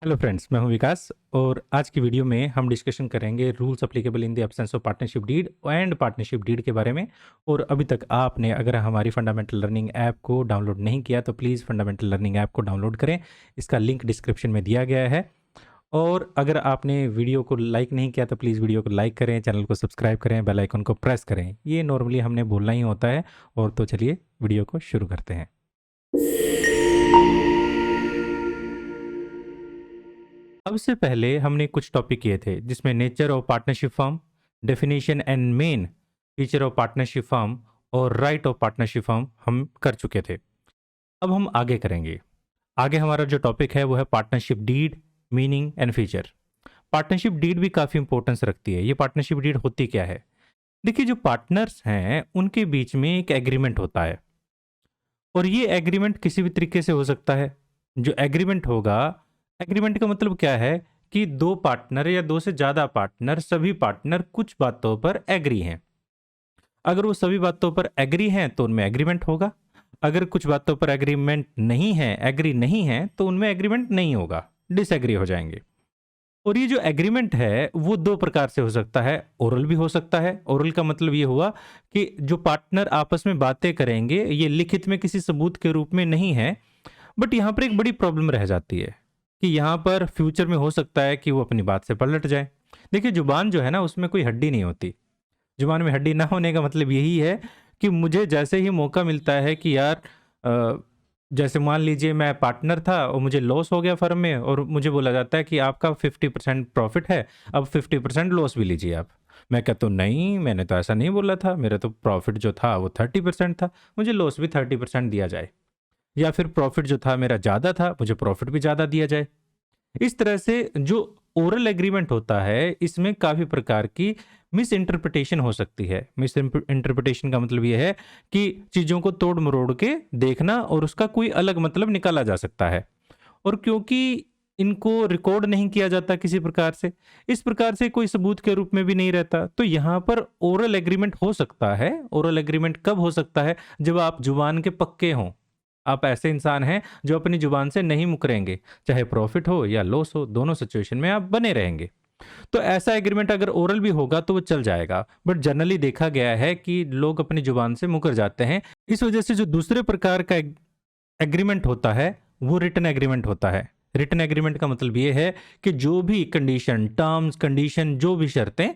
Hello friends, मैं हूं विकास और आज की वीडियो में हम डिस्कशन करेंगे rules applicable in the absence of partnership deed and partnership deed के बारे में। और अभी तक आपने अगर हमारी फंडामेंटल लर्निंग ऐप को डाउनलोड नहीं किया तो प्लीज़ फंडामेंटल लर्निंग ऐप को डाउनलोड करें। इसका लिंक डिस्क्रिप्शन में दिया गया है। और अगर आपने वीडियो को लाइक नहीं किया तो प्लीज़ वीडियो को लाइक करें, चैनल को सब्सक्राइब करें, बेल आइकन को प्रेस करें। ये नॉर्मली हमने बोलना ही होता है। और तो चलिए वीडियो को शुरू करते हैं। अब से पहले हमने कुछ टॉपिक किए थे जिसमें nature of partnership firm, definition and main feature of partnership firm और राइट ऑफ पार्टनरशिप फर्म हम कर चुके थे। अब हम आगे करेंगे। आगे हमारा जो टॉपिक है वो है partnership deed, meaning and feature. Partnership deed भी काफ़ी इंपॉर्टेंस रखती है। ये पार्टनरशिप डीड होती क्या है? देखिए, जो पार्टनर्स हैं उनके बीच में एक एग्रीमेंट होता है और ये एग्रीमेंट किसी भी तरीके से हो सकता है। जो एग्रीमेंट होगा, एग्रीमेंट का मतलब क्या है कि दो पार्टनर या दो से ज्यादा पार्टनर, सभी पार्टनर कुछ बातों पर एग्री हैं। अगर वो सभी बातों पर एग्री हैं तो उनमें एग्रीमेंट होगा। अगर कुछ बातों पर एग्रीमेंट नहीं है, एग्री नहीं है, तो उनमें एग्रीमेंट नहीं होगा, डिसएग्री हो जाएंगे। और ये जो एग्रीमेंट है वो दो प्रकार से हो सकता है। ओरल भी हो सकता है। ओरल का मतलब ये हुआ कि जो पार्टनर आपस में बातें करेंगे ये लिखित में किसी सबूत के रूप में नहीं है। बट यहाँ पर एक बड़ी प्रॉब्लम रह जाती है कि यहाँ पर फ्यूचर में हो सकता है कि वो अपनी बात से पलट जाए। देखिए, जुबान जो है ना, उसमें कोई हड्डी नहीं होती। जुबान में हड्डी ना होने का मतलब यही है कि मुझे जैसे ही मौका मिलता है कि यार जैसे मान लीजिए मैं पार्टनर था और मुझे लॉस हो गया फर्म में और मुझे बोला जाता है कि आपका 50% प्रॉफिट है, अब 50% लॉस भी लीजिए आप। मैं कहता हूँ नहीं, मैंने तो ऐसा नहीं बोला था, मेरा तो प्रॉफिट जो था वो 30% था, मुझे लॉस भी 30% दिया जाए। या फिर प्रॉफिट जो था मेरा ज़्यादा था, मुझे प्रॉफिट भी ज़्यादा दिया जाए। इस तरह से जो ओरल एग्रीमेंट होता है इसमें काफ़ी प्रकार की मिस इंटरप्रिटेशन हो सकती है। मिस इंटरप्रिटेशन का मतलब ये है कि चीज़ों को तोड़ मरोड़ के देखना और उसका कोई अलग मतलब निकाला जा सकता है। और क्योंकि इनको रिकॉर्ड नहीं किया जाता किसी प्रकार से, इस प्रकार से कोई सबूत के रूप में भी नहीं रहता, तो यहाँ पर ओरल एग्रीमेंट हो सकता है। ओरल एग्रीमेंट कब हो सकता है? जब आप जुबान के पक्के हों। आप ऐसे इंसान हैं जो अपनी जुबान से नहीं मुकरेंगे, चाहे प्रॉफिट हो या लॉस हो, दोनों सिचुएशन में आप बने रहेंगे। तो ऐसा एग्रीमेंट अगर ओरल भी होगा तो वो चल जाएगा। बट जनरली देखा गया है कि लोग अपनी जुबान से मुकर जाते हैं। इस वजह से जो दूसरे प्रकार का एग्रीमेंट होता है वो रिटन एग्रीमेंट होता है। रिटन एग्रीमेंट का मतलब ये है कि जो भी कंडीशन, टर्म्स, कंडीशन, जो भी शर्तें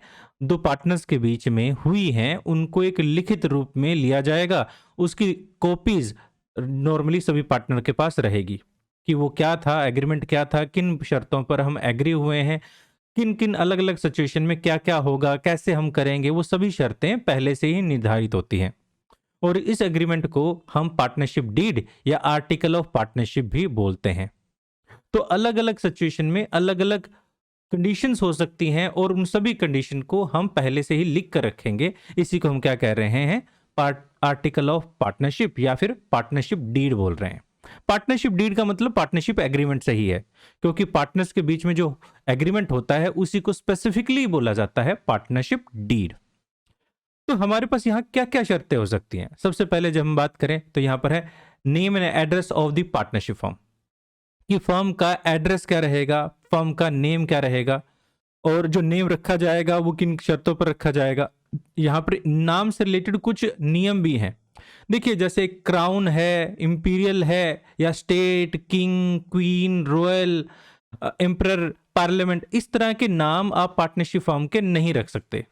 दो पार्टनर्स के बीच में हुई हैं उनको एक लिखित रूप में लिया जाएगा। उसकी कॉपीज नॉर्मली सभी पार्टनर के पास रहेगी कि वो क्या था, एग्रीमेंट क्या था, किन शर्तों पर हम एग्री हुए हैं, किन किन अलग अलग सिचुएशन में क्या क्या होगा, कैसे हम करेंगे, वो सभी शर्तें पहले से ही निर्धारित होती हैं। और इस एग्रीमेंट को हम पार्टनरशिप डीड या आर्टिकल ऑफ पार्टनरशिप भी बोलते हैं। तो अलग अलग सिचुएशन में अलग अलग कंडीशंस हो सकती हैं और उन सभी कंडीशन को हम पहले से ही लिख कर रखेंगे। इसी को हम क्या कह रहे हैं? आर्टिकल ऑफ पार्टनरशिप या फिर पार्टनरशिप डीड बोल रहे हैं। पार्टनरशिप डीड का मतलब पार्टनरशिप एग्रीमेंट से ही है, क्योंकि पार्टनर्स के बीच में जो एग्रीमेंट होता है उसी को स्पेसिफिकली बोला जाता है पार्टनरशिप डीड। तो हमारे पास यहाँ क्या क्या शर्तें हो सकती हैं? सबसे पहले जब हम बात करें तो यहाँ पर है name and address of the partnership firm, कि फर्म का एड्रेस क्या रहेगा, फर्म का नेम क्या रहेगा और जो नेम रखा जाएगा वो किन शर्तों पर रखा जाएगा। यहाँ पर नाम से रिलेटेड कुछ नियम भी हैं। देखिए, जैसे क्राउन है, इंपीरियल है, या state, king, queen, royal, emperor, parliament, इस तरह के नाम आप पार्टनरशिप फर्म के नहीं रख सकते।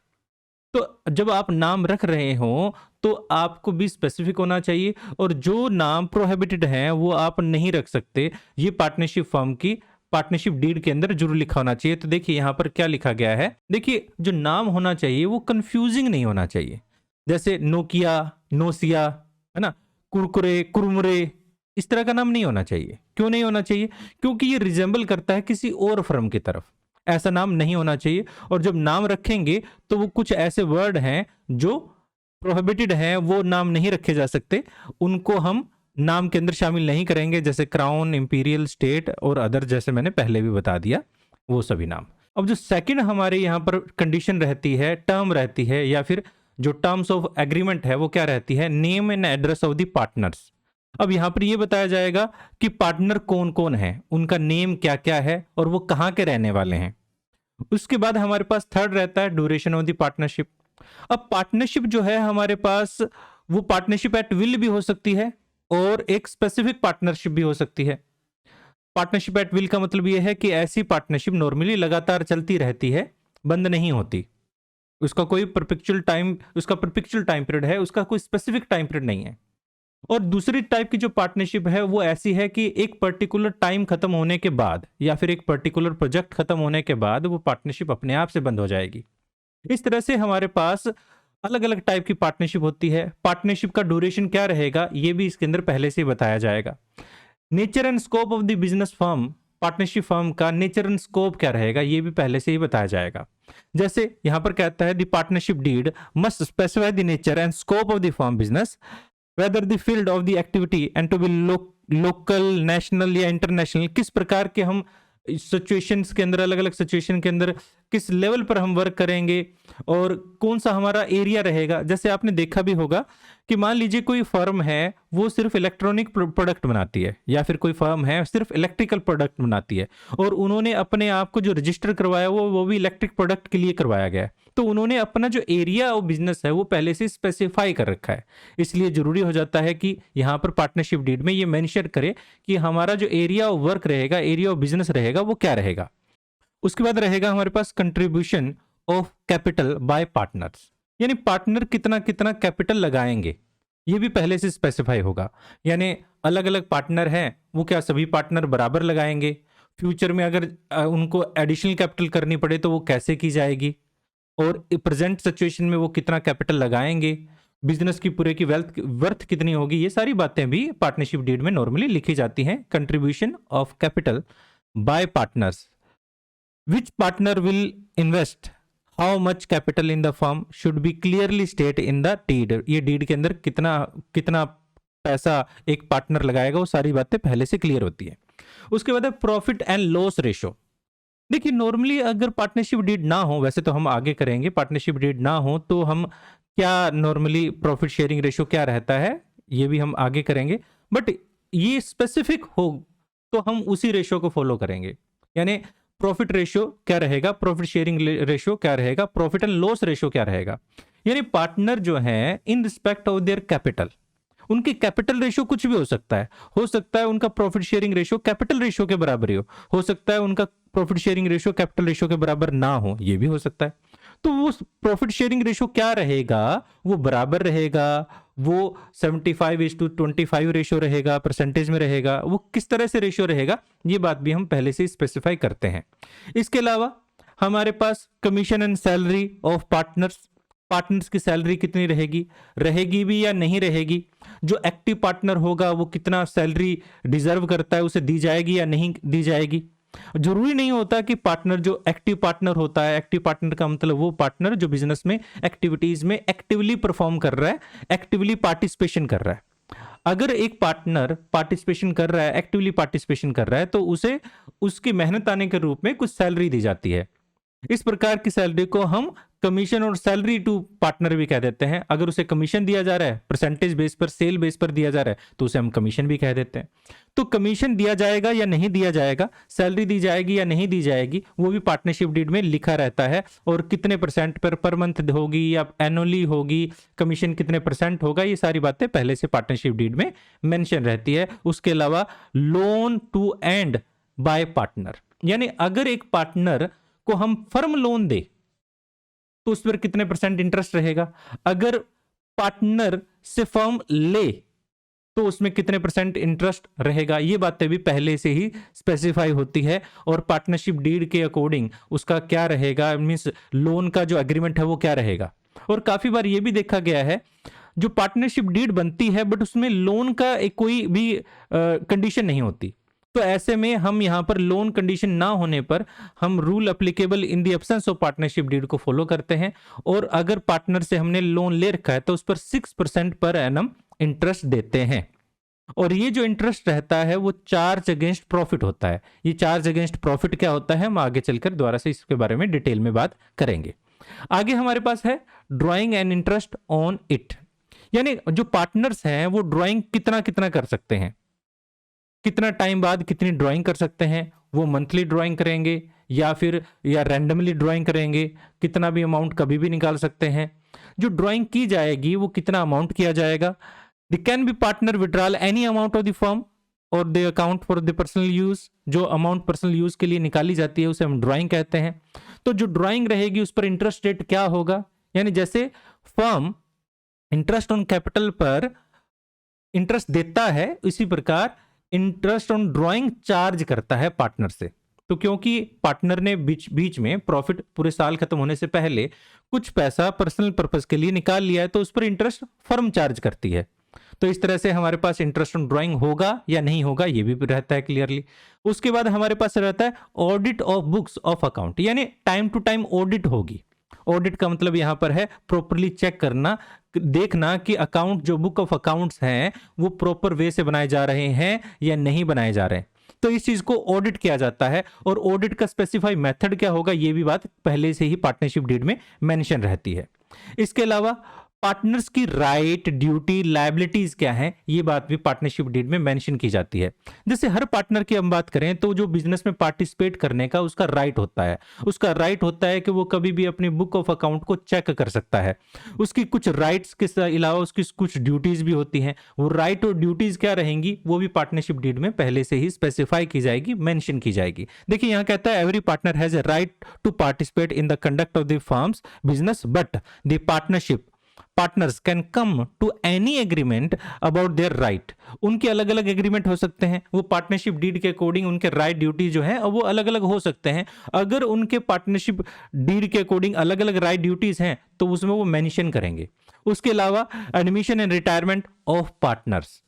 तो जब आप नाम रख रहे हो तो आपको भी स्पेसिफिक होना चाहिए और जो नाम प्रोहिबिटेड हैं वो आप नहीं रख सकते। ये पार्टनरशिप फर्म की पार्टनरशिप डीड के अंदर जरूर लिखा होना चाहिए। तो देखिए यहाँ पर क्या लिखा गया है। देखिए, जो नाम होना चाहिए वो कंफ्यूजिंग नहीं होना चाहिए। जैसे नोकिया, नोसिया, है ना, कुरकुरे, कुरमुरे, इस तरह का नाम नहीं होना चाहिए। क्यों नहीं होना चाहिए? क्योंकि ये रिजेंबल करता है किसी और फर्म की तरफ। ऐसा नाम नहीं होना चाहिए। और जब नाम रखेंगे तो वो कुछ ऐसे वर्ड हैं जो प्रोहिबिटेड हैं, वो नाम नहीं रखे जा सकते, उनको हम नाम के अंदर शामिल नहीं करेंगे, जैसे क्राउन, इंपीरियल, स्टेट और अदर, जैसे मैंने पहले भी बता दिया वो सभी नाम। अब जो सेकंड हमारे यहाँ पर कंडीशन रहती है, टर्म रहती है, या फिर जो टर्म्स ऑफ एग्रीमेंट है वो क्या रहती है? Name and address of the partners. अब यहाँ पर ये बताया जाएगा कि पार्टनर कौन कौन है, उनका नेम क्या क्या है और वो कहाँ के रहने वाले हैं। उसके बाद हमारे पास थर्ड रहता है ड्यूरेशन ऑफ द पार्टनरशिप। अब पार्टनरशिप जो है हमारे पास, वो पार्टनरशिप एट विल भी हो सकती है और एक स्पेसिफिक पार्टनरशिप भी हो सकती है। पार्टनरशिप एट विल का मतलब ये है कि ऐसी पार्टनरशिप नॉर्मली लगातार चलती रहती है, बंद नहीं होती। उसका कोई परपेचुअल टाइम पीरियड है, उसका कोई स्पेसिफिक टाइम पीरियड नहीं है। और दूसरी टाइप की जो पार्टनरशिप है वो ऐसी है कि एक पर्टिकुलर टाइम खत्म होने के बाद या फिर एक पर्टिकुलर प्रोजेक्ट खत्म होने के बाद वो पार्टनरशिप अपने आप से बंद हो जाएगी। इस तरह से हमारे पास अलग अलग टाइप की पार्टनरशिप होती है। पार्टनरशिप का ड्यूरेशन क्या रहेगा ये भी इसके अंदर पहले से ही बताया जाएगा। Nature and scope of the business firm, partnership firm का नेचर एंड स्कोप क्या रहेगा ये भी पहले से ही बताया जाएगा। जैसे यहां पर कहता है the partnership deed must specify the nature and scope of the firm business, whether the field of the activity and to be local, national या इंटरनेशनल। किस प्रकार के हम सिचुएशंस के अंदर, अलग अलग सिचुएशन के अंदर किस लेवल पर हम वर्क करेंगे और कौन सा हमारा एरिया रहेगा। जैसे आपने देखा भी होगा कि मान लीजिए कोई फर्म है वो सिर्फ इलेक्ट्रॉनिक प्रोडक्ट बनाती है या फिर कोई फर्म है सिर्फ इलेक्ट्रिकल प्रोडक्ट बनाती है और उन्होंने अपने आप को जो रजिस्टर करवाया वो भी इलेक्ट्रिक प्रोडक्ट के लिए करवाया गया है, तो उन्होंने अपना जो एरिया ऑफ बिजनेस है वो पहले से स्पेसिफाई कर रखा है। इसलिए जरूरी हो जाता है कि यहाँ पर पार्टनरशिप डीड में ये मेंशन करे कि हमारा जो एरिया ऑफ वर्क रहेगा, एरिया ऑफ बिजनेस रहेगा, वो क्या रहेगा। उसके बाद रहेगा हमारे पास contribution of capital by partners, यानी पार्टनर कितना कितना कैपिटल लगाएंगे ये भी पहले से स्पेसिफाई होगा। यानी अलग अलग पार्टनर हैं, वो क्या सभी पार्टनर बराबर लगाएंगे, फ्यूचर में अगर उनको एडिशनल कैपिटल करनी पड़े तो वो कैसे की जाएगी, और प्रेजेंट सिचुएशन में वो कितना कैपिटल लगाएंगे, बिजनेस की पूरे की वर्थ कितनी होगी, ये सारी बातें भी पार्टनरशिप डीड में नॉर्मली लिखी जाती हैं। Contribution of capital by partners, which partner will invest how much capital in the firm should be clearly state in the deed। ये डीड के अंदर कितना कितना पैसा एक पार्टनर लगाएगा वो सारी बातें पहले से क्लियर होती है। उसके बाद है प्रॉफिट एंड लॉस रेशो। देखिए नॉर्मली अगर पार्टनरशिप डीड ना हो, वैसे तो हम आगे करेंगे, पार्टनरशिप डीड ना हो तो हम क्या नॉर्मली प्रॉफिट शेयरिंग रेशो क्या रहता है ये भी हम आगे करेंगे, बट ये स्पेसिफिक हो तो हम उसी रेशो को फॉलो करेंगे। यानी प्रॉफिट रेशियो क्या रहेगा, प्रॉफिट शेयरिंग रेशियो क्या रहेगा, प्रॉफिट एंड लॉस रेशियो क्या रहेगा। यानी पार्टनर जो है इन रिस्पेक्ट ऑफ देयर कैपिटल, उनकी कैपिटल रेशियो कुछ भी हो सकता है उनका profit sharing ratio capital ratio के बराबर ही हो सकता है उनका profit sharing ratio capital ratio के बराबर ना हो, ये भी हो सकता है। तो वो प्रॉफिट शेयरिंग रेशियो क्या रहेगा, वो बराबर रहेगा, वो 75:25 रेशियो रहेगा, परसेंटेज में रहेगा, वो किस तरह से रेशियो रहेगा ये बात भी हम पहले से स्पेसिफाई करते हैं। इसके अलावा हमारे पास commission and salary of partners की सैलरी कितनी रहेगी भी या नहीं रहेगी, जो एक्टिव पार्टनर होगा वो कितना सैलरी डिजर्व करता है, उसे दी जाएगी या नहीं दी जाएगी। जरूरी नहीं होता कि पार्टनर जो एक्टिव पार्टनर होता है, एक्टिव पार्टनर का मतलब वो पार्टनर जो बिजनेस में एक्टिविटीज में एक्टिवली परफॉर्म कर रहा है, एक्टिवली पार्टिसिपेशन कर रहा है। अगर एक पार्टनर पार्टिसिपेशन कर रहा है, एक्टिवली पार्टिसिपेशन कर रहा है, तो उसे उसकी मेहनत आने के रूप में कुछ सैलरी दी जाती है। इस प्रकार की सैलरी को हम कमीशन और सैलरी टू पार्टनर भी कह देते हैं। अगर उसे कमीशन दिया जा रहा है, परसेंटेज बेस पर, सेल बेस पर दिया जा रहा है, तो उसे हम कमीशन भी कह देते हैं। तो कमीशन दिया जाएगा या नहीं दिया जाएगा, सैलरी दी जाएगी या नहीं दी जाएगी, वो भी पार्टनरशिप डीड में लिखा रहता है। और कितने परसेंट पर मंथ होगी या एनुअली होगी, कमीशन कितने परसेंट होगा, ये सारी बातें पहले से पार्टनरशिप डीड में मेंशन रहती है। उसके अलावा loan to and by partner, यानी अगर एक पार्टनर को हम फर्म लोन दे तो उस पर कितने परसेंट इंटरेस्ट रहेगा, अगर पार्टनर से फर्म ले तो उसमें कितने परसेंट इंटरेस्ट रहेगा, ये बातें भी पहले से ही स्पेसिफाई होती है। और पार्टनरशिप डीड के अकॉर्डिंग उसका क्या रहेगा, मींस लोन का जो एग्रीमेंट है वो क्या रहेगा। और काफी बार ये भी देखा गया है जो पार्टनरशिप डीड बनती है बट उसमें लोन का एक कोई भी कंडीशन नहीं होती, तो ऐसे में हम यहां पर लोन कंडीशन ना होने पर हम rule applicable in the absence of partnership deed को फॉलो करते हैं। और अगर पार्टनर से हमने लोन ले रखा है तो उस पर 6% पर एनम इंटरेस्ट देते हैं। और ये जो इंटरेस्ट रहता है वो चार्ज अगेंस्ट प्रॉफिट होता है। ये चार्ज अगेंस्ट प्रॉफिट क्या होता है हम आगे चलकर दोबारा से इसके बारे में डिटेल में बात करेंगे। आगे हमारे पास है drawing and interest on it, यानी जो पार्टनर्स हैं वो ड्राइंग कितना कितना कर सकते हैं, कितना टाइम बाद कितनी ड्राइंग कर सकते हैं, वो मंथली ड्राइंग करेंगे या रैंडमली ड्राइंग करेंगे, कितना भी अमाउंट कभी भी निकाल सकते हैं, जो ड्राइंग की जाएगी वो कितना अमाउंट किया जाएगा। They can be partner withdrawal any amount of the firm और they account for the personal use, जो अमाउंट पर्सनल यूज के लिए निकाली जाती है उसे हम ड्राइंग कहते हैं। तो जो ड्राइंग रहेगी उस पर इंटरेस्ट रेट क्या होगा, यानी जैसे फर्म इंटरेस्ट ऑन कैपिटल पर इंटरेस्ट देता है, इसी प्रकार इंटरेस्ट ऑन ड्राइंग चार्ज करता है पार्टनर से। तो क्योंकि पार्टनर ने बीच बीच में प्रॉफिट पूरे साल खत्म होने से पहले कुछ पैसा पर्सनल पर्पस के लिए निकाल लिया है, तो उस पर इंटरेस्ट फर्म चार्ज करती है। तो इस तरह से हमारे पास इंटरेस्ट ऑन ड्राइंग होगा या नहीं होगा ये भी रहता है क्लियरली। उसके बाद हमारे पास रहता है audit of books of account, यानी टाइम टू टाइम ऑडिट होगी। ऑडिट का मतलब यहां पर है प्रॉपरली चेक करना, देखना कि अकाउंट जो बुक ऑफ अकाउंट्स हैं वो प्रॉपर वे से बनाए जा रहे हैं या नहीं बनाए जा रहे हैं। तो इस चीज को ऑडिट किया जाता है, और ऑडिट का स्पेसिफाई मेथड क्या होगा ये भी बात पहले से ही पार्टनरशिप डीड में मेंशन रहती है। इसके अलावा पार्टनर्स की राइट, ड्यूटी, लायबिलिटीज क्या है ये बात भी पार्टनरशिप डीड में मेंशन की जाती है। जैसे हर पार्टनर की हम बात करें तो जो बिजनेस में पार्टिसिपेट करने का उसका राइट होता है, उसका राइट होता है कि वो कभी भी अपनी बुक ऑफ अकाउंट को चेक कर सकता है। उसकी कुछ राइट्स के अलावा उसकी कुछ ड्यूटीज भी होती हैं। वो राइट और ड्यूटीज क्या रहेंगी वो भी पार्टनरशिप डीड में पहले से ही स्पेसिफाई की जाएगी, मेंशन की जाएगी। देखिए यहाँ कहता है every partner has a right to participate in the conduct of the firm's business, but the partnership partners can come to any agreement about their right. उनके अलग अलग एग्रीमेंट हो सकते हैं, वो पार्टनरशिप डीड के अकॉर्डिंग उनके राइट ड्यूटी जो है वो अलग अलग हो सकते हैं। अगर उनके पार्टनरशिप डीड के अकॉर्डिंग अलग अलग राइट ड्यूटीज हैं तो उसमें वो मेंशन करेंगे। उसके अलावा admission and retirement of partners,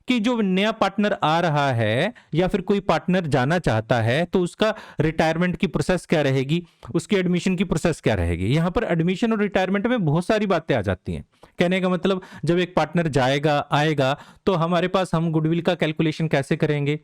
कि जो नया पार्टनर आ रहा है या फिर कोई पार्टनर जाना चाहता है तो उसका रिटायरमेंट की प्रोसेस क्या रहेगी, उसकी एडमिशन की प्रोसेस क्या रहेगी। यहां पर एडमिशन और रिटायरमेंट में बहुत सारी बातें आ जाती हैं। कहने का मतलब जब एक पार्टनर जाएगा आएगा तो हमारे पास हम गुडविल का कैलकुलेशन कैसे करेंगे,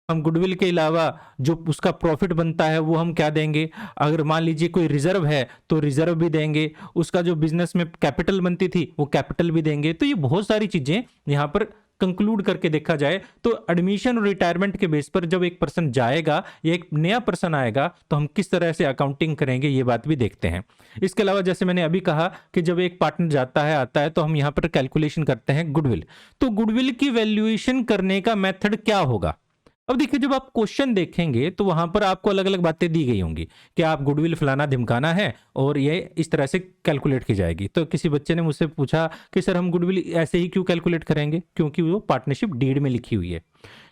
हम गुडविल के अलावा जो उसका प्रॉफिट बनता है वो हम क्या देंगे, अगर मान लीजिए कोई रिजर्व है तो रिजर्व भी देंगे, उसका जो बिजनेस में कैपिटल बनती थी वो कैपिटल भी देंगे। तो ये बहुत सारी चीजें यहां पर कंक्लूड करके देखा जाए तो एडमिशन और रिटायरमेंट के बेस पर जब एक पर्सन जाएगा या एक नया पर्सन आएगा तो हम किस तरह से अकाउंटिंग करेंगे ये बात भी देखते हैं। इसके अलावा जैसे मैंने अभी कहा कि जब एक पार्टनर जाता है आता है तो हम यहां पर कैलकुलेशन करते हैं गुडविल। तो गुडविल की वैल्यूएशन करने का मेथड क्या होगा। अब देखिए जब आप क्वेश्चन देखेंगे तो वहां पर आपको अलग अलग बातें दी गई होंगी कि आप गुडविल फलाना धिमकाना है और ये इस तरह से कैलकुलेट की जाएगी। तो किसी बच्चे ने मुझसे पूछा कि सर हम गुडविल ऐसे ही क्यों कैलकुलेट करेंगे, क्योंकि वो पार्टनरशिप डीड में लिखी हुई है।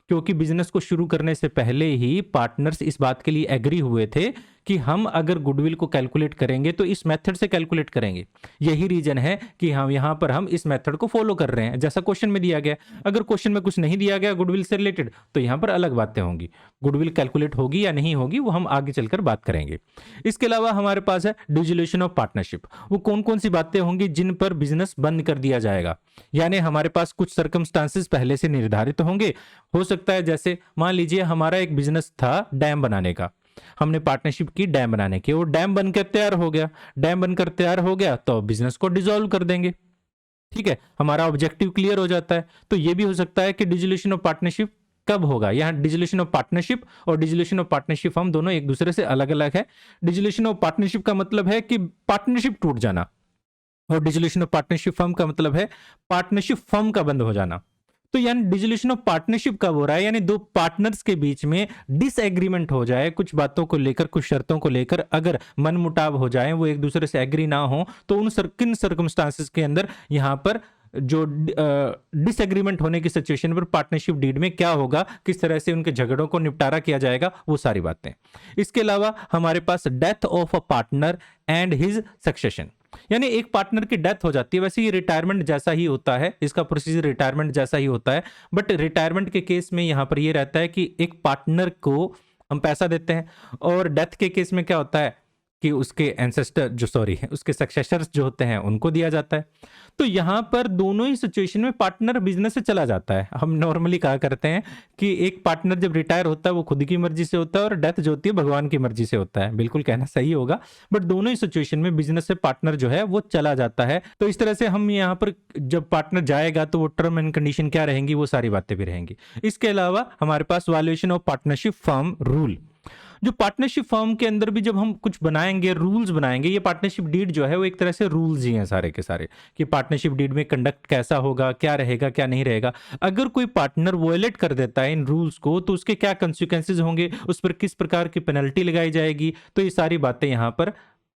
क्योंकि बिजनेस को शुरू करने से पहले ही पार्टनर्स इस बात के लिए एग्री हुए थे कि हम अगर गुडविल को कैलकुलेट करेंगे तो इस मेथड से कैलकुलेट करेंगे। यही रीजन है कि हम यहां पर हम इस मेथड को फॉलो कर रहे हैं जैसा क्वेश्चन में दिया गया। अगर क्वेश्चन में कुछ नहीं दिया गया गुडविल से रिलेटेड तो यहां पर अलग बातें होंगी, गुडविल कैलकुलेट होगी या नहीं होगी वो हम आगे चलकर बात करेंगे। इसके अलावा हमारे पास है डिसोल्यूशन ऑफ पार्टनरशिप। वो कौन कौन सी बातें होंगी जिन पर बिजनेस बंद कर दिया जाएगा, यानी हमारे पास कुछ सर्कमस्टांसेस पहले से निर्धारित होंगे। हो सकता है जैसे मान लीजिए हमारा एक बिजनेस था डैम बनाने का, हमने पार्टनरशिप की डैम बनाने की, वो डैम बनकर तैयार हो गया, डैम बनकर तैयार हो गया तो बिजनेस को डिसॉल्व कर देंगे। ठीक है, हमारा ऑब्जेक्टिव क्लियर हो जाता है। तो ये भी हो सकता है कि डिसोल्यूशन ऑफ पार्टनरशिप कब होगा। यहाँ डिसोल्यूशन ऑफ पार्टनरशिप और डिसोल्यूशन ऑफ पार्टनरशिप हम दोनों एक दूसरे से अलग अलग है। डिसोल्यूशन ऑफ पार्टनरशिप का मतलब है कि पार्टनरशिप टूट जाना, और डिसोल्यूशन ऑफ पार्टनरशिप फर्म का मतलब है पार्टनरशिप फर्म का बंद हो जाना। तो यानी डिसोल्यूशन ऑफ पार्टनरशिप कब हो रहा है, यानी दो पार्टनर्स के बीच में डिसएग्रीमेंट हो जाए कुछ बातों को लेकर, कुछ शर्तों को लेकर, अगर मनमुटाव हो जाए, वो एक दूसरे से एग्री ना हो, तो उन किन सर्कमस्टांसेस के अंदर यहां पर जो डिसएग्रीमेंट होने की सिचुएशन पर पार्टनरशिप डीड में क्या होगा, किस तरह से उनके झगड़ों को निपटारा किया जाएगा, वो सारी बातें। इसके अलावा हमारे पास death of a partner and his succession, यानी एक पार्टनर की डेथ हो जाती है। वैसे ये रिटायरमेंट जैसा ही होता है, इसका प्रोसीजर रिटायरमेंट जैसा ही होता है, बट रिटायरमेंट के केस में यहां पर ये रहता है कि एक पार्टनर को हम पैसा देते हैं, और डेथ के केस में क्या होता है कि उसके एंसेस्टर जो सॉरी उसके सक्सेसर्स जो होते हैं उनको दिया जाता है। तो यहाँ पर दोनों ही सिचुएशन में पार्टनर बिजनेस से चला जाता है। हम नॉर्मली कहा करते हैं कि एक पार्टनर जब रिटायर होता है वो खुद की मर्जी से होता है और डेथ जो होती है भगवान की मर्जी से होता है। बिल्कुल कहना सही होगा, बट दोनों ही सिचुएशन में बिजनेस से पार्टनर जो है वो चला जाता है। तो इस तरह से हम यहाँ पर जब पार्टनर जाएगा तो वो टर्म एंड कंडीशन क्या रहेंगी, वो सारी बातें भी रहेंगी। इसके अलावा हमारे पास valuation of partnership firm rule, जो पार्टनरशिप फर्म के अंदर भी जब हम कुछ बनाएंगे, रूल्स बनाएंगे, ये पार्टनरशिप डीड जो है वो एक तरह से रूल्स ही हैं सारे के सारे, कि पार्टनरशिप डीड में कंडक्ट कैसा होगा, क्या रहेगा क्या नहीं रहेगा। अगर कोई पार्टनर वॉयलेट कर देता है इन रूल्स को तो उसके क्या कंसिक्वेंसेज होंगे, उस पर किस प्रकार की पेनल्टी लगाई जाएगी, तो ये सारी बातें यहाँ पर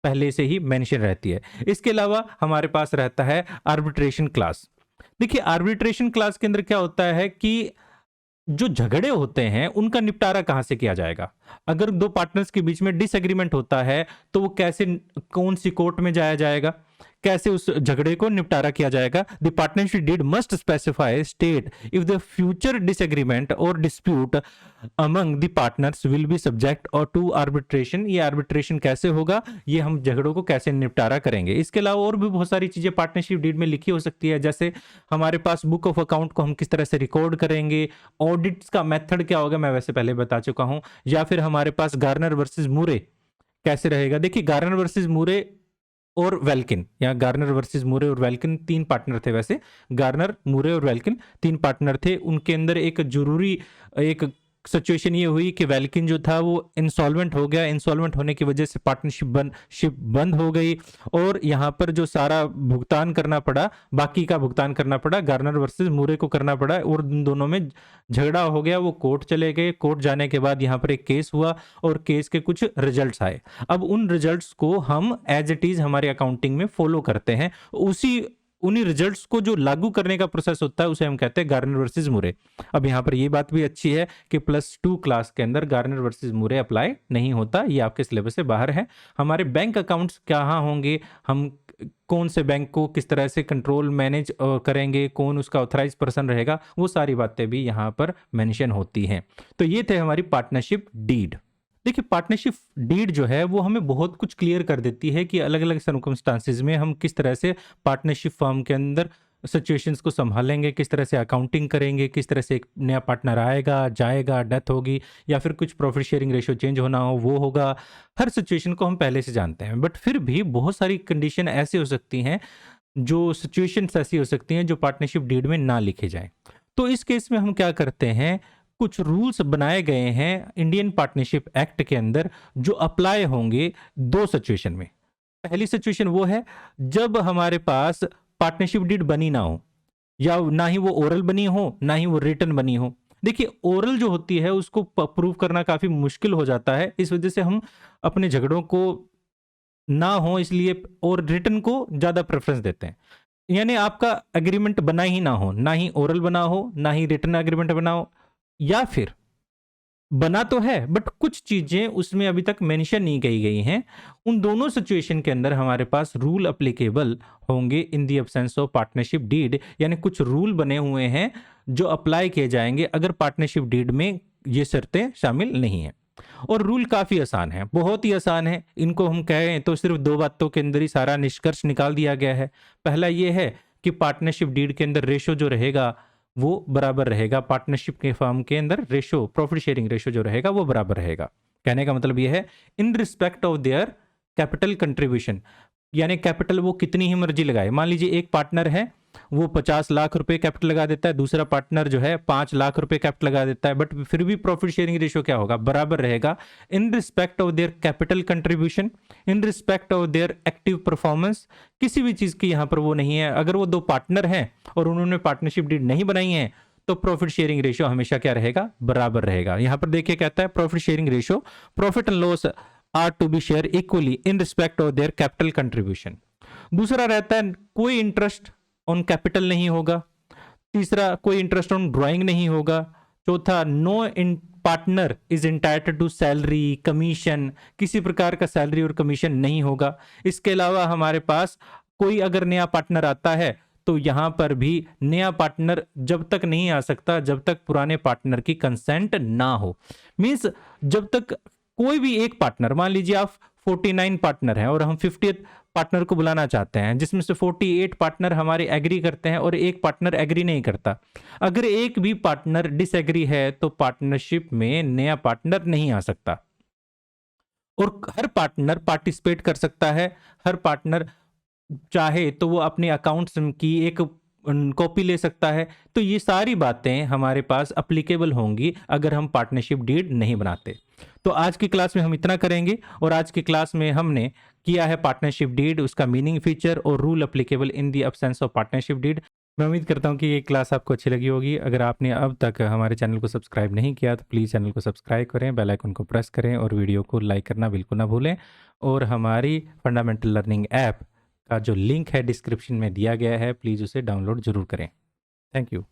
पहले से ही मेंशन रहती है। इसके अलावा हमारे पास रहता है आर्बिट्रेशन क्लास। देखिए आर्बिट्रेशन क्लास के अंदर क्या होता है कि जो झगड़े होते हैं उनका निपटारा कहां से किया जाएगा। अगर दो पार्टनर्स के बीच में डिसएग्रीमेंट होता है तो वो कैसे, कौन सी कोर्ट में जाया जाएगा, कैसे उस झगड़े को निपटारा किया जाएगा। The partnership deed must specify state if the future disagreement और dispute among the partners will be subject और टू आर्बिट्रेशन। ये आर्बिट्रेशन कैसे होगा, ये हम झगड़ों को कैसे निपटारा करेंगे। इसके अलावा और भी बहुत सारी चीजें पार्टनरशिप डीड में लिखी हो सकती है, जैसे हमारे पास बुक ऑफ अकाउंट को हम किस तरह से रिकॉर्ड करेंगे, ऑडिट्स का मेथड क्या होगा, मैं वैसे पहले बता चुका हूं, या फिर हमारे पास गार्नर वर्सेस मूरे कैसे रहेगा। देखिए गार्नर वर्सेस मूरे और वेल्किन, या गार्नर वर्सेस मूरे और वेल्किन तीन पार्टनर थे। वैसे गार्नर, मूरे और वेल्किन तीन पार्टनर थे। उनके अंदर एक जरूरी एक सिचुएशन ये हुई कि वेल्किन जो था वो इंसॉल्वेंट हो गया। इंसॉल्वेंट होने की वजह से पार्टनरशिप बंद हो गई और यहाँ पर जो सारा भुगतान करना पड़ा, बाकी का भुगतान करना पड़ा गार्नर वर्सेस मूरे को करना पड़ा, और उन दोनों में झगड़ा हो गया। वो कोर्ट चले गए, कोर्ट जाने के बाद यहाँ पर एक केस हुआ और केस के कुछ रिजल्ट्स आए। अब उन रिजल्ट्स को हम एज इट इज हमारे अकाउंटिंग में फॉलो करते हैं। उन्हीं रिजल्ट्स को जो लागू करने का प्रोसेस होता है उसे हम कहते हैं गार्नर वर्सेस मूरे। अब यहाँ पर ये बात भी अच्छी है कि +2 क्लास के अंदर गार्नर वर्सेस मूरे अप्लाई नहीं होता, ये आपके सिलेबस से बाहर है। हमारे बैंक अकाउंट्स कहाँ होंगे, हम कौन से बैंक को किस तरह से कंट्रोल मैनेज करेंगे, कौन उसका ऑथराइज पर्सन रहेगा, वो सारी बातें भी यहाँ पर मेंशन होती हैं। तो ये थे हमारी पार्टनरशिप डीड। देखिए पार्टनरशिप डीड जो है वो हमें बहुत कुछ क्लियर कर देती है कि अलग अलग सर्कमस्टांसेस में हम किस तरह से पार्टनरशिप फर्म के अंदर सिचुएशंस को संभालेंगे, किस तरह से अकाउंटिंग करेंगे, किस तरह से एक नया पार्टनर आएगा जाएगा, डेथ होगी या फिर कुछ प्रॉफिट शेयरिंग रेशियो चेंज होना हो वो होगा। हर सिचुएशन को हम पहले से जानते हैं, बट फिर भी बहुत सारी कंडीशन ऐसी हो सकती हैं, जो सिचुएशंस ऐसी हो सकती हैं जो पार्टनरशिप डीड में ना लिखे जाएं। तो इस केस में हम क्या करते हैं, कुछ रूल्स बनाए गए हैं इंडियन पार्टनरशिप एक्ट के अंदर जो अप्लाई होंगे दो सिचुएशन में। पहली सिचुएशन वो है जब हमारे पास पार्टनरशिप डीड बनी ना हो, या ना ही वो ओरल बनी हो ना ही वो रिटन बनी हो। देखिए ओरल जो होती है उसको प्रूव करना काफी मुश्किल हो जाता है, इस वजह से हम अपने झगड़ों को ना हो इसलिए और रिटन को ज्यादा प्रेफरेंस देते हैं। यानी आपका एग्रीमेंट बना ही ना हो, ना ही ओरल बना हो ना ही रिटन एग्रीमेंट बना हो, या फिर बना तो है बट कुछ चीजें उसमें अभी तक मेंशन नहीं की गई हैं। उन दोनों सिचुएशन के अंदर हमारे पास रूल अप्लीकेबल होंगे in the absence of partnership deed, यानी कुछ रूल बने हुए हैं जो अप्लाई किए जाएंगे अगर पार्टनरशिप डीड में ये शर्तें शामिल नहीं है। और रूल काफी आसान है, बहुत ही आसान है। इनको हम कहें तो सिर्फ दो बातों के अंदर ही सारा निष्कर्ष निकाल दिया गया है। पहला ये है कि पार्टनरशिप डीड के अंदर रेशो जो रहेगा वो बराबर रहेगा, पार्टनरशिप के फर्म के अंदर रेशो, प्रॉफिट शेयरिंग रेशो जो रहेगा वो बराबर रहेगा। कहने का मतलब ये है इन respect of their capital contribution, यानी कैपिटल वो कितनी ही मर्जी लगाए। मान लीजिए एक पार्टनर है वो 50 लाख रुपए कैपिटल लगा देता है, दूसरा पार्टनर जो है 5 लाख रुपए कैपिटल लगा देता है, बट फिर भी प्रॉफिट शेयरिंग रेशियो क्या होगा, बराबर रहेगा। इन respect of their capital contribution, in respect of there active performance, किसी भी चीज की यहाँ पर वो नहीं है। अगर वो दो पार्टनर हैं और उन्होंने पार्टनरशिप डीड नहीं बनाई है तो प्रॉफिट शेयरिंग रेशियो हमेशा क्या रहेगा, बराबर रहेगा। यहाँ पर देखिए कहता है profit sharing ratio, profit and loss are to be share equally in respect of their capital contribution. दूसरा रहता है कोई इंटरेस्ट ऑन कैपिटल नहीं होगा। तीसरा कोई इंटरेस्ट ऑन ड्राइंग नहीं होगा। चौथा no in partner is entitled to salary commission, किसी प्रकार का सैलरी और कमीशन नहीं होगा। इसके अलावा हमारे पास कोई अगर नया पार्टनर आता है तो यहां पर भी नया पार्टनर जब तक नहीं आ सकता जब तक पुराने पार्टनर की कंसेंट ना हो। मींस जब तक कोई भी एक पार्टनर, मान लीजिए आप 49 पार्टनर हैं और हम 50th पार्टनर को बुलाना चाहते हैं, जिसमें से 48 पार्टनर हमारे एग्री करते हैं और एक पार्टनर एग्री नहीं करता। अगर एक भी पार्टनर डिसएग्री है तो पार्टनरशिप में नया पार्टनर नहीं आ सकता और हर पार्टनर पार्टिसिपेट कर सकता है। हर पार्टनर चाहे तो वो अपने अकाउंट्स की एक कॉपी ले सकता है। तो ये सारी बातें हमारे पास अप्लीकेबल होंगी अगर हम पार्टनरशिप डीड नहीं बनाते। तो आज की क्लास में हम इतना करेंगे और आज की क्लास में हमने किया है पार्टनरशिप डीड, उसका मीनिंग, फीचर और rule applicable in the absence of partnership deed. मैं उम्मीद करता हूँ कि ये क्लास आपको अच्छी लगी होगी। अगर आपने अब तक हमारे चैनल को सब्सक्राइब नहीं किया तो प्लीज़ चैनल को सब्सक्राइब करें, बेल आइकन को प्रेस करें और वीडियो को लाइक करना बिल्कुल ना भूलें। और हमारी फंडामेंटल लर्निंग ऐप का जो लिंक है डिस्क्रिप्शन में दिया गया है, प्लीज़ उसे डाउनलोड ज़रूर करें। Thank you.